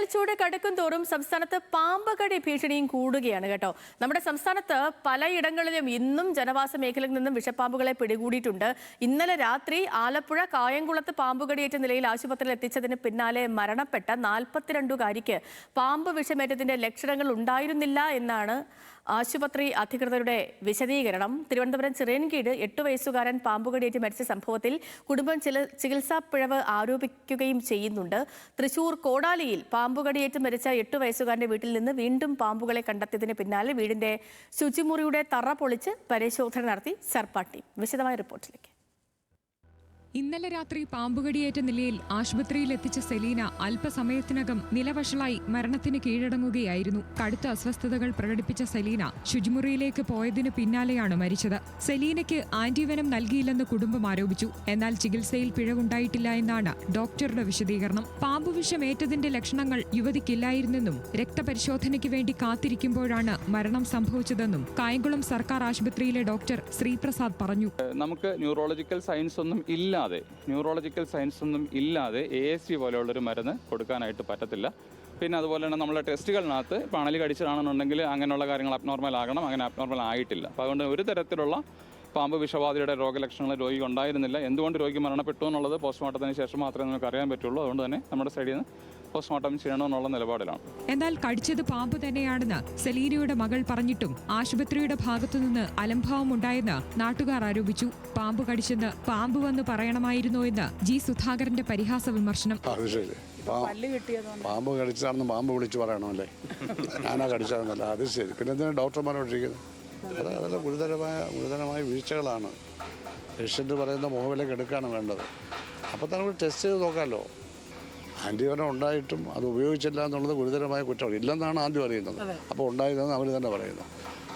വേനൽച്ചൂട് കടക്കും തോറും സംസ്ഥാനത്ത് പാമ്പ് കടി ഭീഷണിയും കൂടുകയാണ് കേട്ടോ. നമ്മുടെ സംസ്ഥാനത്ത് പലയിടങ്ങളിലും ഇന്നും ജനവാസ മേഖലയിൽ നിന്നും വിഷപ്പാമ്പുകളെ പിടികൂടിയിട്ടുണ്ട്. ഇന്നലെ രാത്രി ആലപ്പുഴ കായംകുളത്ത് പാമ്പുകടിയേറ്റ നിലയിൽ ആശുപത്രിയിൽ എത്തിച്ചതിന് പിന്നാലെ മരണപ്പെട്ട 42-കാരിക്ക് പാമ്പ് വിഷമേറ്റതിന്റെ ലക്ഷണങ്ങൾ ഉണ്ടായിരുന്നില്ല എന്നാണ് ആശുപത്രി അധികൃതരുടെ വിശദീകരണം. തിരുവനന്തപുരം ചിറയൻകീഴ് 8 വയസ്സുകാരൻ പാമ്പുകടിയേറ്റ് മരിച്ച സംഭവത്തിൽ കുടുംബം ചികിത്സാ പിഴവ് ആരോപിക്കുകയും ചെയ്യുന്നുണ്ട്. തൃശൂർ കോടാലിയിൽ പാമ്പുകടിയേറ്റ് മരിച്ച 8 വയസ്സുകാരന്റെ വീട്ടിൽ നിന്ന് വീണ്ടും പാമ്പുകളെ കണ്ടെത്തിയതിന് പിന്നാലെ വീടിന്റെ ശുചിമുറിയുടെ തറ പൊളിച്ച് പരിശോധന നടത്തി സർപ്പാർ ടീം. വിശദമായ റിപ്പോർട്ടിലേക്ക്. ഇന്നലെ രാത്രി പാമ്പുകടിയേറ്റ നിലയിൽ ആശുപത്രിയിൽ എത്തിച്ച സെലീന അല്പസമയത്തിനകം നിലവഷളായി മരണത്തിന് കീഴടങ്ങുകയായിരുന്നു. കടുത്ത അസ്വസ്ഥതകൾ പ്രകടിപ്പിച്ച സെലീന ശുചിമുറിയിലേക്ക് പോയതിനു പിന്നാലെയാണ് മരിച്ചത്. സെലീനയ്ക്ക് ആന്റിവെനം നൽകിയില്ലെന്ന് കുടുംബം ആരോപിച്ചു. എന്നാൽ ചികിത്സയിൽ പിഴവുണ്ടായിട്ടില്ല എന്നാണ് ഡോക്ടറുടെ വിശദീകരണം. പാമ്പുവിഷമേറ്റതിന്റെ ലക്ഷണങ്ങൾ യുവതിക്കില്ലായിരുന്നെന്നും രക്തപരിശോധനയ്ക്ക് വേണ്ടി കാത്തിരിക്കുമ്പോഴാണ് മരണം സംഭവിച്ചതെന്നും കായംകുളം സർക്കാർ ആശുപത്രിയിലെ ഡോക്ടർ ശ്രീപ്രസാദ് പറഞ്ഞു. നമുക്ക് ന്യൂറോളജിക്കൽ സയൻസ് ഒന്നും ഇല്ലാതെ ASD പോലെയുള്ളൊരു മരുന്ന് കൊടുക്കാനായിട്ട് പറ്റത്തില്ല. പിന്നെ അതുപോലെ തന്നെ നമ്മളെ ടെസ്റ്റുകളിനകത്ത് പാണലി കടിച്ചതാണെന്നുണ്ടെങ്കിൽ അങ്ങനെയുള്ള കാര്യങ്ങൾ അബ്നോർമൽ ആകണം. അങ്ങനെ അബ്നോർമൽ ആയിട്ടില്ല. അപ്പോൾ അതുകൊണ്ട് ഒരു തരത്തിലുള്ള പാമ്പ് വിഷബാധയുടെ രോഗലക്ഷണങ്ങൾ രോഗിക്ക് ഉണ്ടായിരുന്നില്ല. എന്തുകൊണ്ട് രോഗി മരണപ്പെട്ടു എന്നുള്ളത് പോസ്റ്റ്മോർട്ടത്തിന് ശേഷം മാത്രമേ നമുക്ക് അറിയാൻ പറ്റുള്ളൂ. അതുകൊണ്ട് തന്നെ നമ്മുടെ സൈഡിൽ നിന്ന് പോസ്റ്റ്മോർട്ടം ചെയ്യണമെന്നുള്ള നിലപാടിലാണ്. എന്നാൽ കടിച്ചത് പാമ്പ് തന്നെയാണെന്ന് സെലീനയുടെ മകൾ പറഞ്ഞിട്ടും ആശുപത്രിയുടെ ഭാഗത്തുനിന്ന് അലംഭാവം ഉണ്ടായെന്ന് നാട്ടുകാർ ആരോപിച്ചു. പാമ്പ് കടിച്ചെന്ന് പാമ്പ് വന്ന് പറയണമായിരുന്നോ എന്ന് G. സുധാകരന്റെ പരിഹാസ വിമർശനം. പാമ്പ് കടിച്ചാണെന്ന് പാമ്പ് വിളിച്ചു പറയണമല്ലേ? ഞാനാ കടിച്ചാണെന്നല്ല. അത് ശരി. പിന്നെ എന്തിനാണ് ഡോക്ടർമാരോട്ടിരിക്കുന്നത്? അതെല്ലാം ഗുരുതരമായ വീഴ്ചകളാണ്. പേഷ്യൻ്റ് പറയുന്ന മുഖവിലേക്ക് എടുക്കുകയാണ് വേണ്ടത്. അപ്പോൾ തന്നെ ടെസ്റ്റ് ചെയ്ത് നോക്കാമല്ലോ. ആൻറ്റിവെനം ഉണ്ടായിട്ടും അത് ഉപയോഗിച്ചില്ല എന്നുള്ളത് ഗുരുതരമായ കുറ്റമാണ്. ഇല്ലെന്നാണ് ആദ്യം അറിയുന്നത്. അപ്പോൾ ഉണ്ടായതെന്ന് അവർ തന്നെ പറയുന്നു.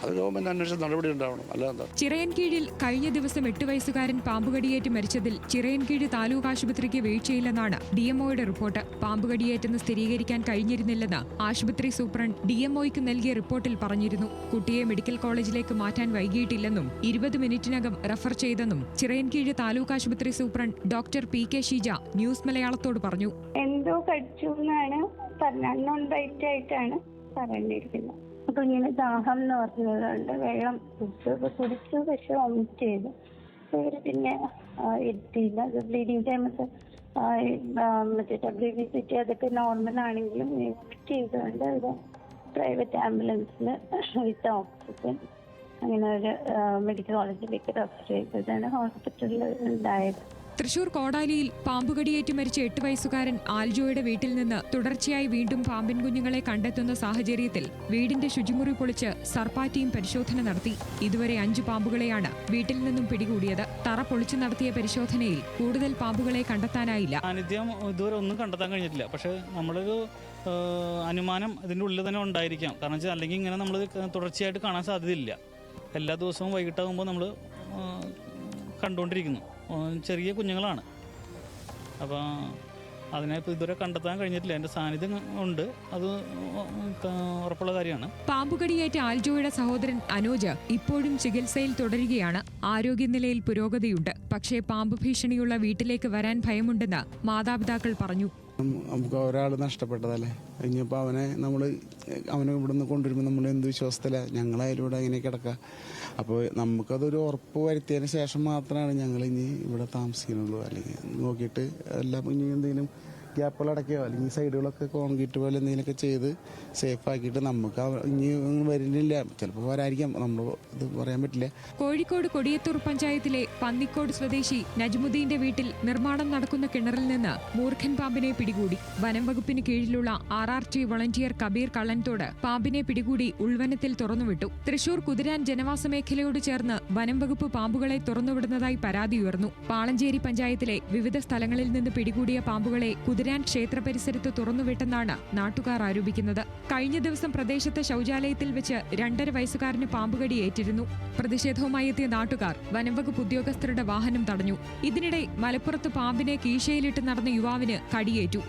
അത് ഗവൺമെന്റ് അന്വേഷിച്ച നടപടി ഉണ്ടാവണം. അല്ലാതെ ചിറയൻകീഴിൽ കഴിഞ്ഞ ദിവസം 8 വയസ്സുകാരൻ പാമ്പുകടിയേറ്റ് മരിച്ചതിൽ ചിറയൻകീഴ് താലൂക്ക് ആശുപത്രിക്ക് വീഴ്ചയില്ലെന്നാണ് DMOയുടെ റിപ്പോർട്ട്. പാമ്പുകടിയേറ്റെന്ന് സ്ഥിരീകരിക്കാൻ കഴിഞ്ഞിരുന്നില്ലെന്ന് ആശുപത്രി സൂപ്രണ്ട് DMOയ്ക്ക് നൽകിയ റിപ്പോർട്ടിൽ പറഞ്ഞിരുന്നു. കുട്ടിയെ മെഡിക്കൽ കോളേജിലേക്ക് മാറ്റാൻ വൈകിയിട്ടില്ലെന്നും 20 മിനിറ്റിനകം റഫർ ചെയ്തെന്നും ചിറയൻകീഴ് താലൂക്ക് ആശുപത്രി superintendent doctor PK Sheeja news മലയാളത്തോട് പറഞ്ഞു. എന്തോ കടിച്ചു എന്നാണ് നോൺ ബൈറ്റ് ആയിട്ടാണ് പറഞ്ഞിരിക്കുന്നത്. കുഞ്ഞിന് ദാഹം എന്ന് പറഞ്ഞതുകൊണ്ട് വെള്ളം കുടിച്ചു, പക്ഷെ വോമിറ്റ് ചെയ്തു. ഇവര് പിന്നെ എത്തിയില്ല. അത് ബ്ലീഡിങ് ടൈമൊക്കെ മറ്റേ WBCT അതൊക്കെ നോർമൽ ആണെങ്കിലും വോമിറ്റ് ചെയ്തുകൊണ്ട് ഒരു പ്രൈവറ്റ് ആംബുലൻസിൽ വിത്ത് ഓക്സിജൻ അങ്ങനെ ഒരു മെഡിക്കൽ കോളേജിലേക്ക് റെഫർ ചെയ്തതാണ് ഹോസ്പിറ്റലിൽ ഉണ്ടായത്. തൃശൂർ കോടാലിയിൽ പാമ്പുകടിയേറ്റ് മരിച്ച 8 വയസ്സുകാരൻ ആൽജോയുടെ വീട്ടിൽ നിന്ന് തുടർച്ചയായി വീണ്ടും പാമ്പിൻ കുഞ്ഞുങ്ങളെ കണ്ടെത്തുന്ന സാഹചര്യത്തിൽ വീടിന്റെ ശുചിമുറി പൊളിച്ച് സർപ്പാർ ടീം പരിശോധന നടത്തി. ഇതുവരെ 5 പാമ്പുകളെയാണ് വീട്ടിൽ നിന്നും പിടികൂടിയത്. തറ പൊളിച്ചു നടത്തിയ പരിശോധനയിൽ കൂടുതൽ പാമ്പുകളെ കണ്ടെത്താനായില്ല. സാന്നിധ്യം ഇതുവരെ ഒന്നും കണ്ടെത്താൻ കഴിഞ്ഞിട്ടില്ല. പക്ഷേ നമ്മളൊരു അനുമാനം ഇതിൻ്റെ ഉള്ളിൽ തന്നെ ഉണ്ടായിരിക്കാം. കാരണം വെച്ചാൽ അല്ലെങ്കിൽ ഇങ്ങനെ നമ്മൾ തുടർച്ചയായിട്ട് കാണാൻ സാധ്യതയില്ല. എല്ലാ ദിവസവും വൈകിട്ടാകുമ്പോൾ നമ്മൾ കണ്ടുകൊണ്ടിരിക്കുന്നു. ചെറിയ കുഞ്ഞുങ്ങളാണ്. അപ്പോൾ അതിനെ ഇതുവരെ കണ്ടെത്താൻ കഴിഞ്ഞിട്ടില്ല. എൻ്റെ സാന്നിധ്യം ഉണ്ട്, അത് ഉറപ്പുള്ള കാര്യമാണ്. പാമ്പുകടിയേറ്റ ആൽജോയുടെ സഹോദരൻ അനോജ് ഇപ്പോഴും ചികിത്സയിൽ തുടരുകയാണ്. ആരോഗ്യനിലയിൽ പുരോഗതിയുണ്ട്. പക്ഷേ പാമ്പ് ഭീഷണിയുള്ള വീട്ടിലേക്ക് വരാൻ ഭയമുണ്ടെന്ന് മാതാപിതാക്കൾ പറഞ്ഞു. നമുക്ക് ഒരാൾ നഷ്ടപ്പെട്ടതല്ലേ. ഇനിയിപ്പോൾ അവനെ ഇവിടെ നിന്ന് കൊണ്ടുവരുമ്പോൾ നമ്മൾ എന്ത് വിശ്വാസത്തിലാണ് ഞങ്ങളായാലും ഇവിടെ ഇങ്ങനെ കിടക്കുക. അപ്പോൾ നമുക്കതൊരു ഉറപ്പ് വരുത്തിയതിന് ശേഷം മാത്രമാണ് ഞങ്ങൾ ഇനി ഇവിടെ താമസിക്കുന്നുള്ളൂ. അല്ലെങ്കിൽ നോക്കിയിട്ട് എല്ലാം ഇനി എന്തെങ്കിലും ഗ്യാപ്പുകളടക്കുകയോ അല്ലെങ്കിൽ സൈഡുകളൊക്കെ കോൺക്രീറ്റ് പോലെ എന്തെങ്കിലുമൊക്കെ ചെയ്ത് സേഫ് ആക്കിയിട്ട് നമുക്ക് ഇനി വരുന്നില്ല. ചിലപ്പോൾ വരായിരിക്കാം, നമ്മൾ ഇത് പറയാൻ പറ്റില്ല. കോഴിക്കോട് കൊടിയത്തൂർ പഞ്ചായത്തിലെ പന്നിക്കോട് സ്വദേശി നജ്മുദ്ദീന്റെ വീട്ടിൽ നിർമ്മാണം നടക്കുന്ന കിണറിൽ നിന്ന് മൂർഖൻ പാമ്പിനെ പിടികൂടി. വനം വകുപ്പിന് കീഴിലുള്ള RRT വളണ്ടിയർ കബീർ കള്ളൻതോട് പാമ്പിനെ പിടികൂടി ഉൾവനത്തിൽ തുറന്നുവിട്ടു. തൃശൂർ കുതിരാൻ ജനവാസ മേഖലയോട് ചേർന്ന് വനം വകുപ്പ് പാമ്പുകളെ തുറന്നുവിടുന്നതായി പരാതി ഉയർന്നു. പാളഞ്ചേരി പഞ്ചായത്തിലെ വിവിധ സ്ഥലങ്ങളിൽ നിന്ന് പിടികൂടിയ പാമ്പുകളെ കുതിരാൻ ക്ഷേത്ര പരിസരത്ത് തുറന്നുവിട്ടെന്നാണ് നാട്ടുകാർ ആരോപിക്കുന്നത്. കഴിഞ്ഞ ദിവസം പ്രദേശത്തെ ശൌചാലയത്തിൽ വെച്ച് 2.5 വയസ്സുകാരന് പാമ്പുകടി ഏറ്റിരുന്നു. പ്രതിഷേധവുമായി എത്തിയ നാട്ടുകാർ വനംവകുപ്പ് ഉദ്യോഗസ്ഥരുടെ വാഹനം തടഞ്ഞു. ഇതിനിടെ മലപ്പുറത്ത് പാമ്പിനെ കീശയിലിട്ട് നടന്ന യുവാവിന് കടിയേറ്റു.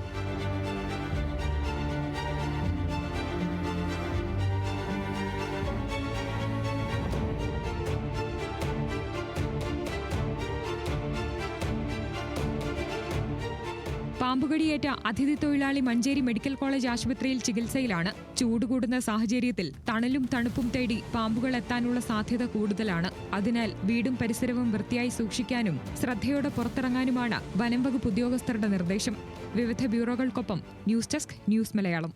പാമ്പുകടിയേറ്റ അതിഥി തൊഴിലാളി മഞ്ചേരി മെഡിക്കൽ കോളേജ് ആശുപത്രിയിൽ ചികിത്സയിലാണ്. ചൂട് കൂടുന്ന സാഹചര്യത്തിൽ തണലും തണുപ്പും തേടി പാമ്പുകൾ എത്താനുള്ള സാധ്യത കൂടുതലാണ്. അതിനാൽ വീടും പരിസരവും വൃത്തിയായി സൂക്ഷിക്കാനും ശ്രദ്ധയോടെ പുറത്തിറങ്ങാനുമാണ് വനം വകുപ്പ് ഉദ്യോഗസ്ഥരുടെ നിർദ്ദേശം. വിവിധ ബ്യൂറോകൾക്കൊപ്പം ന്യൂസ് ഡെസ്ക് ന്യൂസ് മലയാളം.